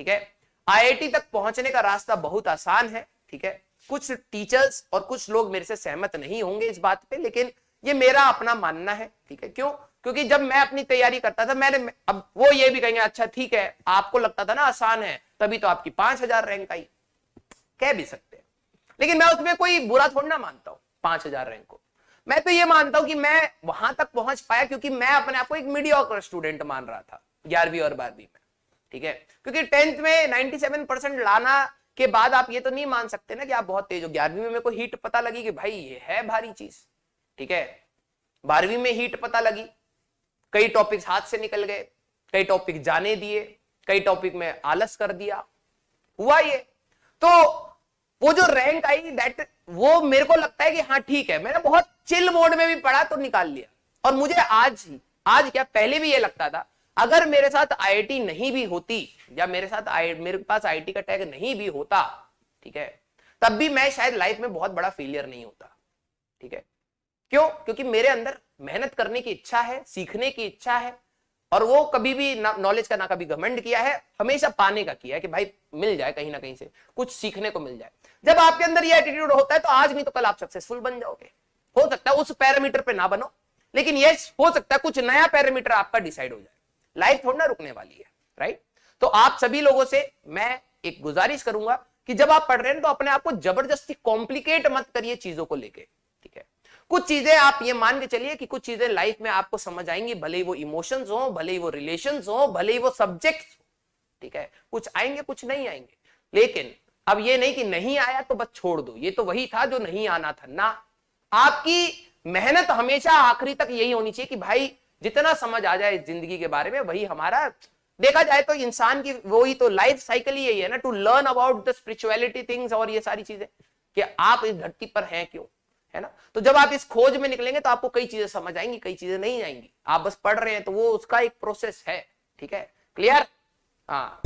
ठीक है। आईआईटी तक पहुंचने का रास्ता बहुत आसान है, ठीक है। कुछ टीचर्स और कुछ लोग मेरे से सहमत नहीं होंगे इस बात पे, लेकिन ये मेरा अपना मानना है, ठीक है। क्यों? क्योंकि जब मैं अपनी तैयारी करता था, मैंने, अब वो ये भी कहेंगे अच्छा ठीक है आपको लगता था ना आसान है तभी तो आपकी 5000 रैंक आई, कह भी सकते हैं, लेकिन मैं उसमें कोई बुरा थोड़ा ना मानता हूं 5000 रैंक को। मैं तो ये मानता हूं कि मैं वहां तक पहुंच पाया क्योंकि मैं अपने आप को एक मीडियोकर स्टूडेंट मान रहा था 11वीं और 12वीं में, ठीक है। क्योंकि 10th में 97% लाना के बाद आप ये तो नहीं मान सकते ना कि आप बहुत तेज हो। 11वीं में मेरे को हीट पता लगी कि भाई ये है भारी चीज, ठीक है। 12वीं में हीट पता लगी, कई टॉपिक्स हाथ से निकल गए, कई टॉपिक जाने दिए, कई टॉपिक में आलस कर दिया, हुआ ये। तो वो जो रैंक आई दैट, वो मेरे को लगता है कि हाँ ठीक है, मैंने बहुत चिल मोड में भी पढ़ा तो निकाल लिया। और मुझे आज क्या पहले भी ये लगता था, अगर मेरे साथ आईआईटी नहीं भी होती या मेरे पास आईआईटी का टैग नहीं भी होता, ठीक है, तब भी मैं शायद लाइफ में बहुत बड़ा फेलियर नहीं होता, ठीक है। क्यों? क्योंकि मेरे अंदर मेहनत करने की इच्छा है, सीखने की इच्छा है, और वो कभी भी नॉलेज का ना कभी घमंड किया है, हमेशा पाने का किया है कि भाई मिल जाए कहीं ना कहीं से कुछ सीखने को मिल जाए। जब आपके अंदर ये एटीट्यूड होता है तो आज नहीं तो कल आप सक्सेसफुल बन जाओगे। हो सकता है उस पैरामीटर पे ना बनो, लेकिन यस हो सकता है कुछ नया पैरामीटर आपका डिसाइड हो जाए। लाइफ थोड़ा ना रुकने वाली है, राइट। तो आप सभी लोगों से मैं एक गुजारिश करूंगा कि जब आप पढ़ रहे हैं तो अपने आप को जबरदस्ती कॉम्प्लिकेट मत करिए चीजों को लेके, ठीक है। कुछ चीजें आप ये मान के चलिए कि कुछ चीजें लाइफ में आपको समझ आएंगी, भले ही वो इमोशंस हो, भले ही वो रिलेशंस हो, भले ही वो सब्जेक्ट्स हो, ठीक है। कुछ आएंगे कुछ नहीं आएंगे, लेकिन अब ये नहीं कि नहीं आया तो बस छोड़ दो, ये तो वही था जो नहीं आना था ना। आपकी मेहनत हमेशा आखिरी तक यही होनी चाहिए कि भाई जितना समझ आ जाए जिंदगी के बारे में वही हमारा, देखा जाए तो इंसान की वही तो लाइफ साइकिल ही यही है ना, to learn about the spirituality things और ये सारी चीजें कि आप इस धरती पर हैं क्यों, है ना। तो जब आप इस खोज में निकलेंगे तो आपको कई चीजें समझ आएंगी, कई चीजें नहीं आएंगी। आप बस पढ़ रहे हैं तो वो उसका एक प्रोसेस है, ठीक है। क्लियर? हाँ।